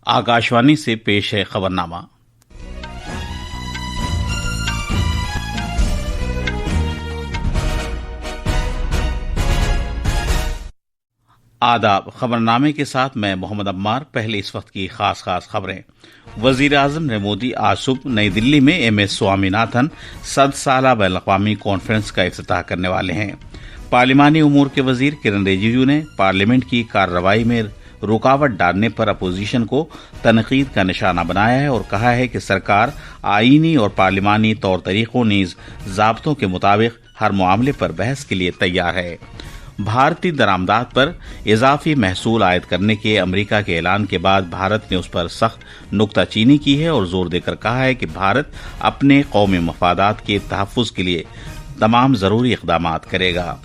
आकाशवाणी से पेश है खबरनामा। आदाब। खबरनामे के साथ मैं मोहम्मद अम्मार। पहले इस वक्त की खास खबरें। वजीर आजम नरेंद्र मोदी आज सुबह नई दिल्ली में MS स्वामीनाथन 100 साला बैन अवी कॉन्फ्रेंस का इफ्तिताह करने वाले हैं। पार्लिमानी उमूर के वजीर किरण रिजिजू ने पार्लियामेंट की कार्रवाई में रुकावट डालने पर अपोजिशन को तनकीद का निशाना बनाया है और कहा है कि सरकार आईनी और पार्लिमानी तौर तरीकों नीज ज़ाब्तों के मुताबिक हर मामले पर बहस के लिए तैयार है। भारतीय दरामदात पर इजाफी महसूल आयद करने के अमेरिका के ऐलान के बाद भारत ने उस पर सख्त नुक्ताचीनी की है और जोर देकर कहा है कि भारत अपने कौमी मफादात के तहफ़्फ़ुज़ के लिए तमाम ज़रूरी इक़दाम करेगा।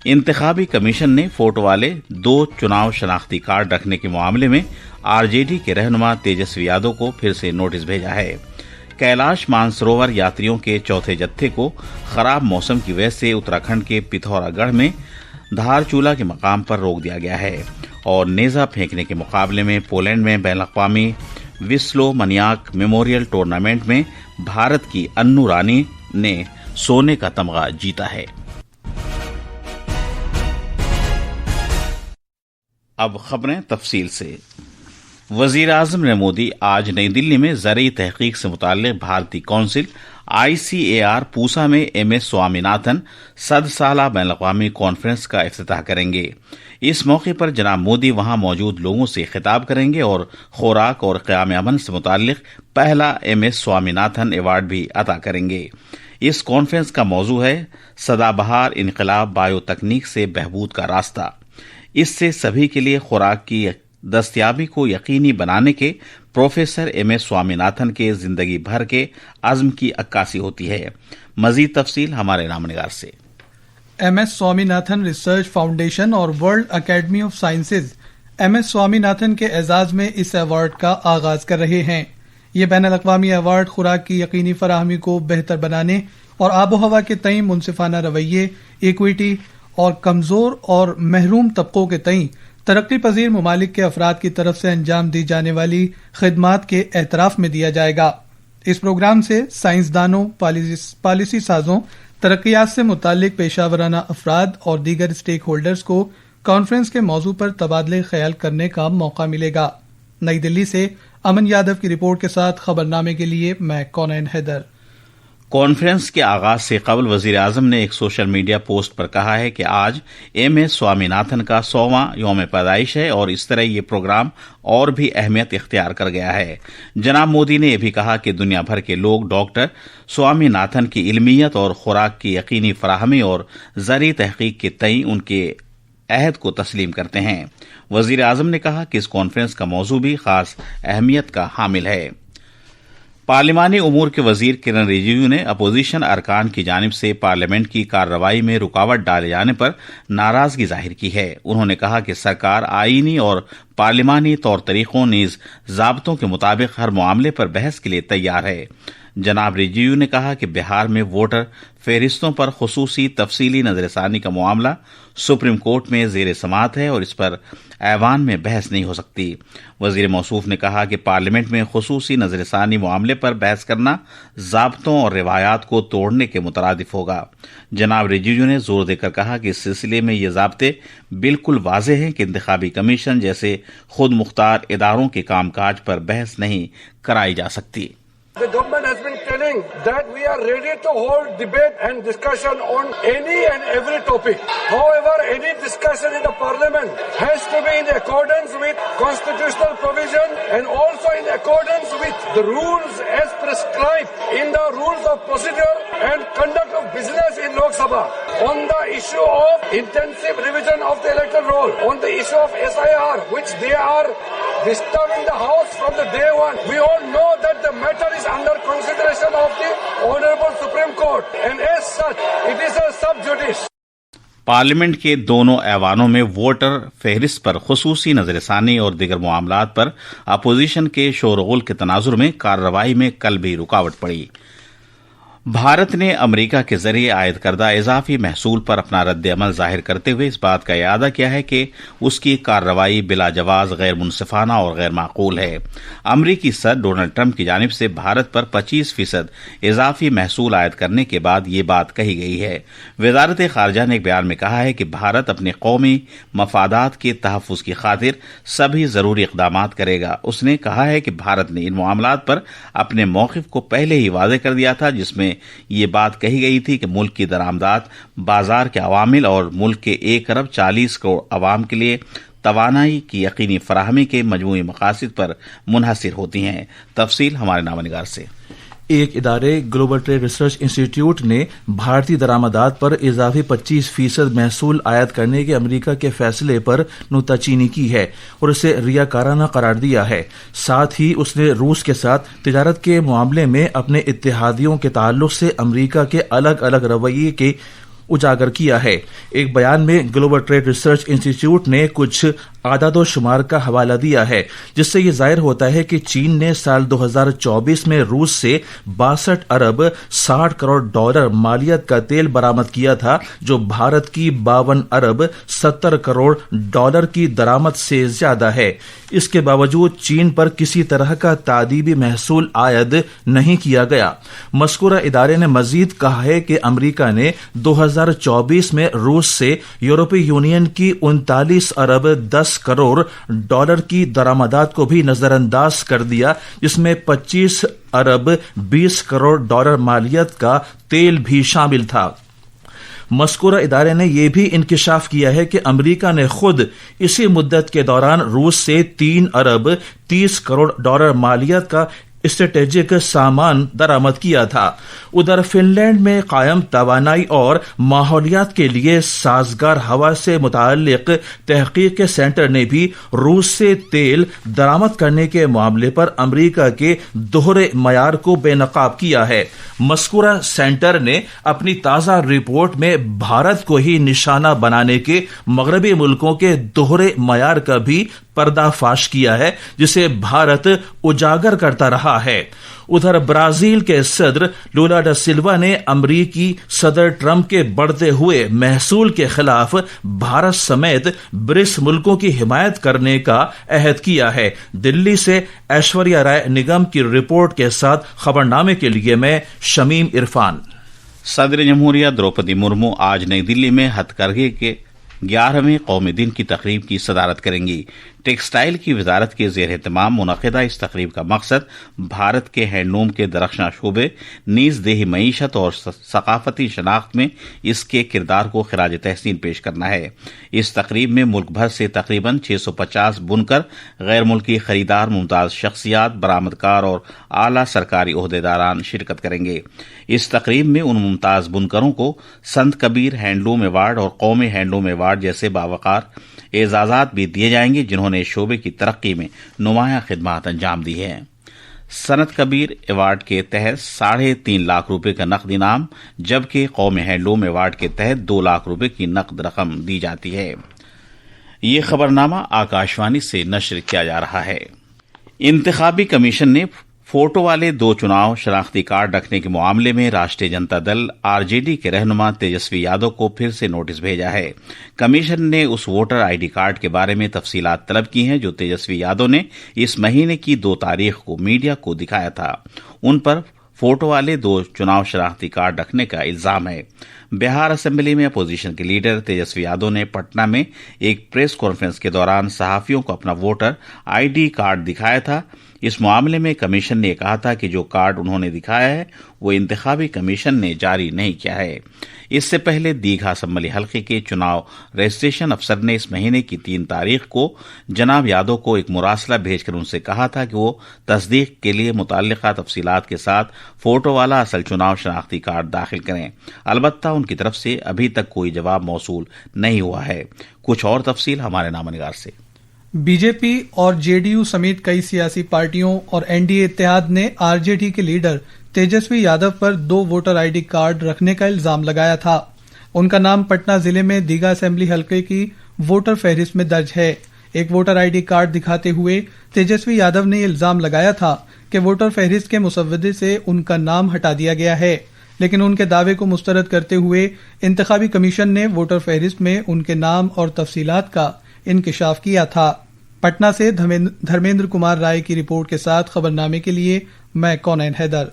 इंतखाबी कमीशन ने फोटो वाले 2 चुनाव शनाख्ती कार्ड रखने के मामले में RJD के रहनुमा तेजस्वी यादव को फिर से नोटिस भेजा है। कैलाश मानसरोवर यात्रियों के चौथे जत्थे को खराब मौसम की वजह से उत्तराखंड के पिथौरागढ़ में धारचूला के मकाम पर रोक दिया गया है और नेजा फेंकने के मुकाबले में पोलैंड में बैन अवी विस्लो मनियाक मेमोरियल टूर्नामेंट में भारत की अन्नू रानी ने सोने का तमगा जीता है। अब खबरें तफसील से। वजीर आजम नरेंद्र मोदी आज नई दिल्ली में ज़रई तहकीक से मुताल्लिक़ भारतीय कौंसिल ICAR पूसा में MS स्वामीनाथन 100 साला बैन अवी कॉन्फ्रेंस का इफ्तिताह करेंगे। इस मौके पर जनाब मोदी वहां मौजूद लोगों से खिताब करेंगे और खुराक और क़याम अमन से मुताल्लिक़ पहला MS स्वामीनाथन अवार्ड भी अता करेंगे। इस कॉन्फ्रेंस का मौजू है सदाबहार इनकलाब बायो तकनीक से बहबूद का रास्ता। इससे सभी के लिए खुराक की दस्तयाबी को यकीनी बनाने के प्रोफेसर MS स्वामीनाथन के जिंदगी भर के अज़्म की अक्कासी होती है। मजीद तफसील हमारे नामनिगार से। MS स्वामीनाथन रिसर्च फाउंडेशन और world academy of sciences MS Swaminathan के एजाज में इस अवार्ड का आगाज कर रहे हैं। ये बैन अवी अवार्ड खुराक की यकीनी फराहमी को बेहतर बनाने और आबो हवा के तई मुनसिफाना रवैये, इक्विटी और कमजोर और महरूम तबकों के तई तरक्की पजीर ममालिक के अफराद की तरफ से अंजाम दी जाने वाली खिदमात के एतराफ में दिया जाएगा। इस प्रोग्राम से साइंसदानों, पॉलिसी साजों, तरक्यात से मुतालिक पेशावराना अफराद और दीगर स्टेक होल्डर्स को कॉन्फ्रेंस के मौजू पर तबादले ख्याल करने का मौका मिलेगा। नई दिल्ली से अमन यादव की रिपोर्ट के साथ खबरनामे के लिए मैं कौनैन हैदर। कॉन्फ्रेंस के आगाज से कबल वजीर आजम ने एक सोशल मीडिया पोस्ट पर कहा है कि आज MS स्वामीनाथन का 100वां यौम पैदाइश है और इस तरह ये प्रोग्राम और भी अहमियत इख्तियार कर गया है। जनाब मोदी ने यह भी कहा कि दुनिया भर के लोग डॉक्टर स्वामीनाथन की इल्मियत और खुराक की यकीनी फराहमी और ज़रई तहकीक के तई उनके अहद को तस्लीम करते हैं। वजीर आजम ने कहा कि इस कॉन्फ्रेंस का मौजू भी खास अहमियत का हामिल है। पार्लिमानी उमूर के वजीर किरण रिजिजू ने अपोजिशन अरकान की जानिब से पार्लियामेंट की कार्रवाई में रुकावट डाले जाने पर नाराजगी जाहिर की है। उन्होंने कहा कि सरकार आईनी और पार्लिमानी तौर तरीकों नीज ज़ाब्तों के मुताबिक हर मामले पर बहस के लिए तैयार है। जनाब रिजिजू ने कहा कि बिहार में वोटर फहरिस्तों पर खुसूसी तफसीली नजरसानी का मामला सुप्रीम कोर्ट में जेर समात है और इस पर ऐवान में बहस नहीं हो सकती। वजीर मौसूफ ने कहा कि पार्लियामेंट में खुसूसी नजरसानी मामले पर बहस करना ज़ाब्तों और रिवायात को तोड़ने के मुतरादिफ होगा। जनाब रिजिजू ने जोर देकर कहा कि इस सिलसिले में ये ज़ाब्ते बिल्कुल वाज़ेह हैं कि इंतखाबी कमीशन जैसे खुद मुख्तार इदारों के कामकाज पर बहस नहीं कराई जा सकती। The government has been telling that we are ready to hold debate and discussion on any and every topic. However, any discussion in the parliament has to be in accordance with constitutional provision and also in accordance with the rules as prescribed in the rules of procedure and conduct of business in Lok Sabha. On the issue of intensive revision of the electoral roll, on the issue of SIR, which they are disturbing the House from the day one. We all know that the matter is under consideration of the Honorable Supreme Court and as such, it is a sub judice. Parliament के दोनों ऐवानों में voter फहरिस्त पर खुसूसी नजरसानी और दीगर मामलात पर opposition के शोरगुल के तनाजुर में कार्रवाई में कल भी रुकावट पड़ी। भारत ने अमेरिका के जरिए आयद करदा इजाफी महसूल पर अपना रद्द अमल जाहिर करते हुए इस बात का इरादा किया है कि उसकी कार्रवाई बिला जवाज, गैर मुनसिफाना और गैर माकूल है। अमरीकी सदर डोनाल्ड ट्रंप की जानिब से भारत पर 25% इजाफी महसूल आयद करने के बाद ये बात कही गई है। वजारत खारजा ने एक बयान में कहा है कि भारत अपने कौमी मफादात के तहफ़्फ़ुज़ की खातिर सभी जरूरी इक़दाम करेगा। उसने कहा है कि भारत ने इन मामलात पर अपने मौक़िफ़ को पहले ही वाज़ेह कर दिया था, जिसमें ये बात कही गई थी कि मुल्क की दरामदात बाजार के अवामिल और मुल्क के 1 अरब 40 करोड़ अवाम के लिए तवानाई की यकीनी फराहमी के मजमूई मकासद पर मुनहसिर होती हैं। तफसील हमारे नामनिगार से। एक इदारे ग्लोबल ट्रेड रिसर्च इंस्टीट्यूट ने भारतीय दरामदात पर इजाफी 25% महसूल आयद करने के अमेरिका के फैसले पर नुक्ताचीनी की है और इसे रियाकाराना करार दिया है। साथ ही उसने रूस के साथ तिजारत के मामले में अपने इत्तेहादियों के ताल्लुक से अमेरिका के अलग अलग रवैये के उजागर किया है। एक बयान में ग्लोबल ट्रेड रिसर्च इंस्टीट्यूट ने कुछ आदादो शुमार का हवाला दिया है, जिससे ये जाहिर होता है कि चीन ने साल 2024 में रूस से 62 अरब 60 करोड़ डॉलर मालियत का तेल बरामद किया था, जो भारत की 52 अरब 70 करोड़ डॉलर की दरामद से ज्यादा है। इसके बावजूद चीन पर किसी तरह का तादीबी महसूल आयद नहीं किया गया। मज़कूरा इदारे ने मजीद कहा है कि अमेरिका ने 2024 में रूस से यूरोपीय यूनियन की 39 अरब 10 करोड़ डॉलर की दरामदात को भी नजरअंदाज कर दिया, जिसमें 25 अरब 20 करोड़ डॉलर मालियत का तेल भी शामिल था। मज़कूरा इदारे ने यह भी इंकिशाफ किया है कि अमेरिका ने खुद इसी मुद्दत के दौरान रूस से 3 अरब 30 करोड़ डॉलर मालियत का स्ट्रेटेजिक सामान दरामद किया था। उधर फिनलैंड में कायम तवानाई और माहौलियात के लिए साजगार हवा से मुताल्लिक तहकीक के सेंटर ने भी रूस से तेल दरामद करने के मामले पर अमेरिका के दोहरे मयार को बेनकाब किया है। मज़कूरा सेंटर ने अपनी ताज़ा रिपोर्ट में भारत को ही निशाना बनाने के मगरबी मुल्कों के दोहरे मयार का भी पर्दाफाश किया है, जिसे भारत उजागर करता रहा है। उधर ब्राजील के सदर लूला डा सिल्वा ने अमरीकी सदर ट्रंप के बढ़ते हुए महसूल के खिलाफ भारत समेत ब्रिक्स मुल्कों की हिमायत करने का अहद किया है। दिल्ली से ऐश्वर्या राय निगम की रिपोर्ट के साथ खबरनामे के लिए मैं शमीम इरफान। सदर जमहूरिया द्रौपदी मुर्मू आज नई दिल्ली में हथकरघे के 11वें कौमी दिन की तकरीब की सदारत करेंगी। टेक्सटाइल की वजारत के ज़ेर एहतमाम मुनक़िदा इस तकरीब का मकसद भारत के हैंडलूम के दरख्शां शोबे, नीज़ देही मईशत और सकाफती शनाख्त में इसके किरदार को खिराज तहसीन पेश करना है। इस तकरीब में मुल्क भर से तकरीबन 650 बुनकर, गैर मुल्की खरीदार, मुमताज़ शख्सियात, बरामदकार और आला सरकारी ओहदेदारान शिरकत करेंगे। इस तकरीब में उन मुमताज़ बुनकरों को संत कबीर हैंडलूम अवार्ड और कौमी हैंडलूम अवार्ड जैसे बावकार एजाज़ात भी दिए जाएंगे, जिन्होंने शोबे की तरक्की में नुमायां खिदमात अंजाम दी है। सनत कबीर अवार्ड के तहत 3.5 लाख रुपए का नकद इनाम, जबकि कौमी हैंडलूम अवार्ड के तहत 2 लाख रुपए की नकद रकम दी जाती है। ये खबरनामा आकाशवाणी से नश्र किया जा रहा है। इंतखाबी कमीशन ने फोटो वाले 2 चुनाव शनाख्ती कार्ड रखने के मामले में राष्ट्रीय जनता दल आरजेडी के रहनुमा तेजस्वी यादव को फिर से नोटिस भेजा है। कमीशन ने उस वोटर आईडी कार्ड के बारे में तफसीलात तलब की हैं जो तेजस्वी यादव ने इस महीने की 2 तारीख को मीडिया को दिखाया था। उन पर फोटो वाले 2 चुनाव शनाख्ती कार्ड रखने का इल्जाम है। बिहार असेंबली में अपोजिशन के लीडर तेजस्वी यादव ने पटना में एक प्रेस कॉन्फ्रेंस के दौरान सहाफियों को अपना वोटर आईडी कार्ड दिखाया था। इस मामले में कमीशन ने कहा था कि जो कार्ड उन्होंने दिखाया है वो इंतखाबी कमीशन ने जारी नहीं किया है। इससे पहले दीघा असम्बली हल्के के चुनाव रजिस्ट्रेशन अफसर ने इस महीने की 3 तारीख को जनाब यादव को एक मुरासला भेजकर उनसे कहा था कि वो तस्दीक के लिए मुताल्लिका तफसीलात के साथ फोटो वाला असल चुनाव शनाख्ती कार्ड दाखिल करें। अलबत्ता उनकी तरफ से अभी तक कोई जवाब मौसूल नहीं हुआ है। कुछ और तफसील हमारे नामनिगार से। बीजेपी और जेडीयू समेत कई सियासी पार्टियों और एनडीए इत्तेहाद ने आरजेडी के लीडर तेजस्वी यादव पर 2 वोटर आईडी कार्ड रखने का इल्जाम लगाया था। उनका नाम पटना जिले में दीघा असेंबली हलके की वोटर फहरिस्त में दर्ज है। एक वोटर आईडी कार्ड दिखाते हुए तेजस्वी यादव ने इल्जाम लगाया था कि वोटर फहरिस्त के मुसव्वदे से उनका नाम हटा दिया गया है। لیکن ان کے دعوے کو مسترد کرتے ہوئے انتخابی کمیشن نے ووٹر فہرست میں ان کے نام اور تفصیلات کا انکشاف کیا تھا۔ پٹنہ سے دھرمیندر کمار رائے کی رپورٹ کے ساتھ خبرنامے کے لیے میں کونین حیدر۔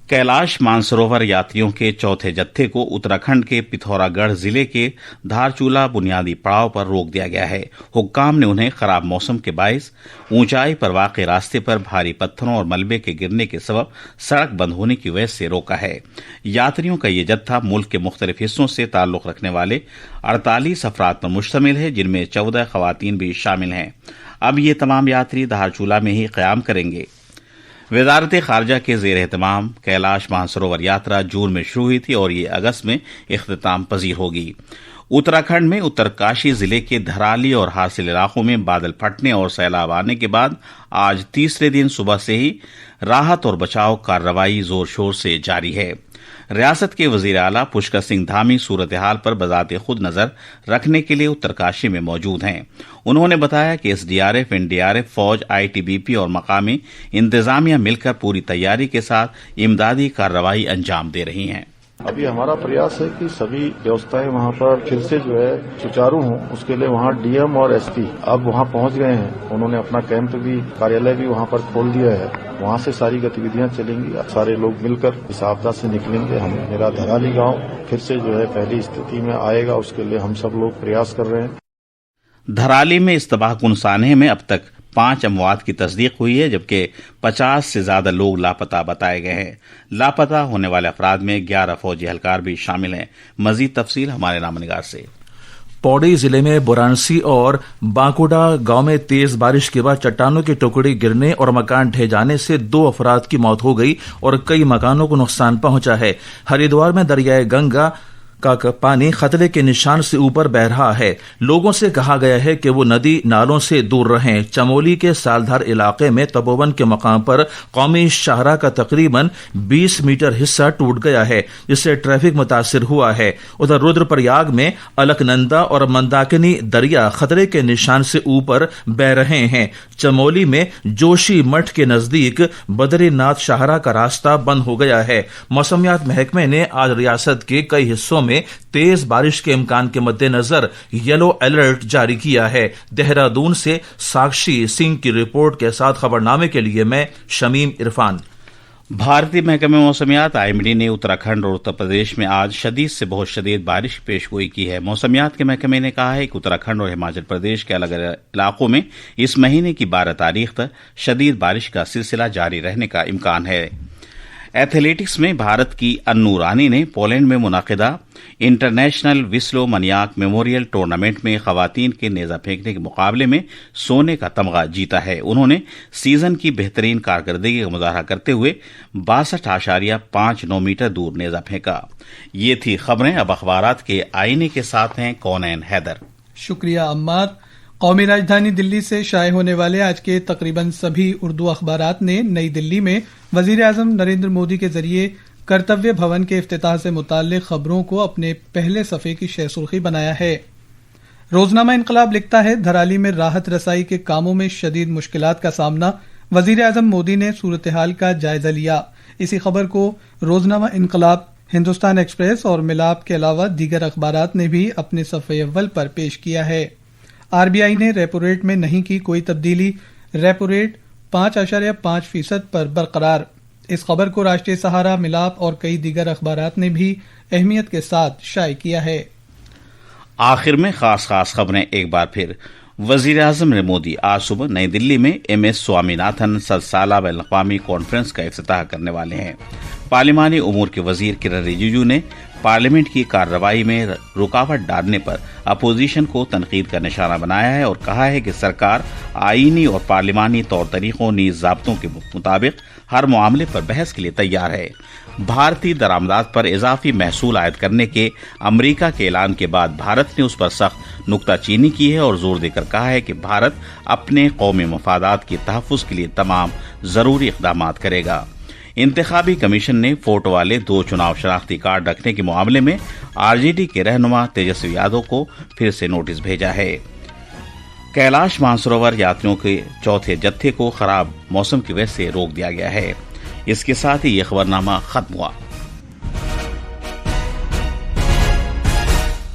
کیلاش مانسروور یاتریوں کے چوتھے جتھے کو اتراکھنڈ کے پتھورا گڑھ ضلع کے دھارچولہ بنیادی پڑاؤ پر روک دیا گیا ہے۔ حکام نے انہیں خراب موسم کے باعث اونچائی پر واقع راستے پر بھاری پتھروں اور ملبے کے گرنے کے سبب سڑک بند ہونے کی وجہ سے روکا ہے۔ یاتریوں کا یہ جتھا ملک کے مختلف حصوں سے تعلق رکھنے والے 48 افراد پر مشتمل ہے، جن میں 14 خواتین بھی شامل ہیں۔ اب یہ تمام یاتری دھارچولہ میں ہی قیام کریں گے۔ وزارت خارجہ کے زیر اہتمام کیلاش مانسروور یاترا جون میں شروع ہوئی تھی اور یہ اگست میں اختتام پذیر ہوگی۔ اتراکھنڈ میں اترکاشی ضلع کے دھرالی اور حاصل علاقوں میں بادل پھٹنے اور سیلاب آنے کے بعد آج تیسرے دن صبح سے ہی راحت اور بچاؤ کارروائی زور شور سے جاری ہے۔ ریاست کے وزیر اعلیٰ پشکر سنگھ دھامی صورتحال پر بذات خود نظر رکھنے کے لیے اترکاشی میں موجود ہیں۔ انہوں نے بتایا کہ S D R F, N D R F, فوج، آئی ٹی بی پی اور مقامی انتظامیہ مل کر پوری تیاری کے ساتھ امدادی کارروائی انجام دے رہی ہیں۔ ابھی ہمارا پریاس ہے کہ سبھی ویوستھائیں وہاں پر پھر سے جو ہے سچارو ہوں، اس کے لیے وہاں ڈی ایم اور ایس پی اب وہاں پہنچ گئے ہیں۔ انہوں نے اپنا کیمپ بھی، کاریالے بھی وہاں پر کھول دیا ہے، وہاں سے ساری گتیویدیاں چلیں گی، سارے لوگ مل کر اس آپدا سے نکلیں گے۔ میرا دھرالی گاؤں پھر سے جو ہے پہلی استھتی میں آئے گا، اس کے لیے ہم سب لوگ پریاس کر رہے ہیں۔ دھرالی میں اس تباہ کن سانحے میں اب تک 5 اموات کی تصدیق ہوئی ہے، جبکہ 50 سے زیادہ لوگ لاپتہ بتائے گئے ہیں۔ لاپتہ ہونے والے افراد میں 11 فوجی اہلکار بھی شامل ہیں۔ مزید تفصیل ہمارے نامہ نگار سے۔ پوڑی ضلع میں برانسی اور بانکوڈا گاؤں میں تیز بارش کے بعد چٹانوں کے ٹکڑے گرنے اور مکان ڈھہ جانے سے 2 افراد کی موت ہو گئی اور کئی مکانوں کو نقصان پہنچا ہے۔ ہریدوار میں دریائے گنگا کا پانی خطرے کے نشان سے اوپر بہ رہا ہے۔ لوگوں سے کہا گیا ہے کہ وہ ندی نالوں سے دور رہیں۔ چمولی کے سالدھر علاقے میں تپوون کے مقام پر قومی شاہراہ کا تقریباً 20 میٹر حصہ ٹوٹ گیا ہے، جس سے ٹریفک متاثر ہوا ہے۔ ادھر رودر پریاگ میں الکنندا اور منداکنی دریا خطرے کے نشان سے اوپر بہ رہے ہیں۔ چمولی میں جوشی مٹھ کے نزدیک بدری ناتھ شاہراہ کا راستہ بند ہو گیا ہے۔ موسمیات محکمے نے آج ریاست کے کئی حصوں میں تیز بارش کے امکان کے مد نظر یلو الرٹ جاری کیا ہے۔ دہرادون سے ساکشی سنگھ کی رپورٹ کے ساتھ خبرنامے کے لیے میں شمیم عرفان۔ بھارتی محکمہ موسمیات آئی ایم ڈی نے اتراکھنڈ اور اتر پردیش میں آج شدید سے بہت شدید بارش کی پیش گوئی کی ہے۔ موسمیات کے محکمے نے کہا ہے کہ اتراکھنڈ اور ہماچل پردیش کے الگ الگ علاقوں میں اس مہینے کی 12 تاریخ تک شدید بارش کا سلسلہ جاری رہنے کا امکان ہے۔ ایتھلیٹکس میں بھارت کی انو رانی نے پولینڈ میں منعقدہ انٹرنیشنل وسلو منیاک میموریل ٹورنامنٹ میں خواتین کے نیزہ پھینکنے کے مقابلے میں سونے کا تمغہ جیتا ہے۔ انہوں نے سیزن کی بہترین کارکردگی کا مظاہرہ کرتے ہوئے 62.59 میٹر دور نیزہ پھینکا۔ یہ تھی خبریں۔ اب اخبارات کے آئینے کے ساتھ ہیں کونین حیدر۔ شکریہ عمار۔ قومی راجدھانی دلی سے شائع ہونے والے آج کے تقریباً سبھی اردو اخبارات نے نئی دلی میں وزیر اعظم نریندر مودی کے ذریعے کرتویہ بھون کے افتتاح سے متعلق خبروں کو اپنے پہلے صفحے کی شہ سرخی بنایا ہے۔ روزنامہ انقلاب لکھتا ہے، دھرالی میں راحت رسائی کے کاموں میں شدید مشکلات کا سامنا، وزیر اعظم مودی نے صورتحال کا جائزہ لیا۔ اسی خبر کو روزنامہ انقلاب، ہندوستان ایکسپریس اور ملاب کے علاوہ دیگر اخبارات نے بھی اپنے صفحے اول پر پیش کیا ہے۔ آر بی آئی نے ریپو ریٹ میں نہیں کی کوئی تبدیلی، ریپو ریٹ 5.5% پر برقرار۔ اس خبر کو راشٹریہ سہارا، ملاپ اور کئی دیگر اخبارات نے بھی اہمیت کے ساتھ شائع کیا ہے۔ آخر میں خاص خبریں ایک بار پھر۔ وزیر اعظم مودی آج صبح نئی دلی میں ایم ایس سوامی ناتھن 100 سالہ بین الاقوامی کانفرنس کا افتتاح کرنے والے ہیں۔ پارلیمانی امور کے وزیر کرن رجیجو نے پارلیمنٹ کی کارروائی میں رکاوٹ ڈالنے پر اپوزیشن کو تنقید کا نشانہ بنایا ہے اور کہا ہے کہ سرکار آئینی اور پارلیمانی طور طریقوں نیز ضابطوں کے مطابق ہر معاملے پر بحث کے لیے تیار ہے۔ بھارتی درآمدات پر اضافی محصول عائد کرنے کے امریکہ کے اعلان کے بعد بھارت نے اس پر سخت نکتہ چینی کی ہے اور زور دے کر کہا ہے کہ بھارت اپنے قومی مفادات کے تحفظ کے لیے تمام ضروری اقدامات کرے گا۔ انتخابی کمیشن نے فوٹو والے 2 چناؤ شناختی کارڈ رکھنے کے معاملے میں آر جے ڈی کے رہنما تیجسوی یادو کو پھر سے نوٹس بھیجا ہے۔ کیلاش مانسروور یاتریوں کے چوتھے جتھے کو خراب موسم کی وجہ سے روک دیا گیا ہے۔ اس کے ساتھ ہی یہ خبرنامہ ختم ہوا۔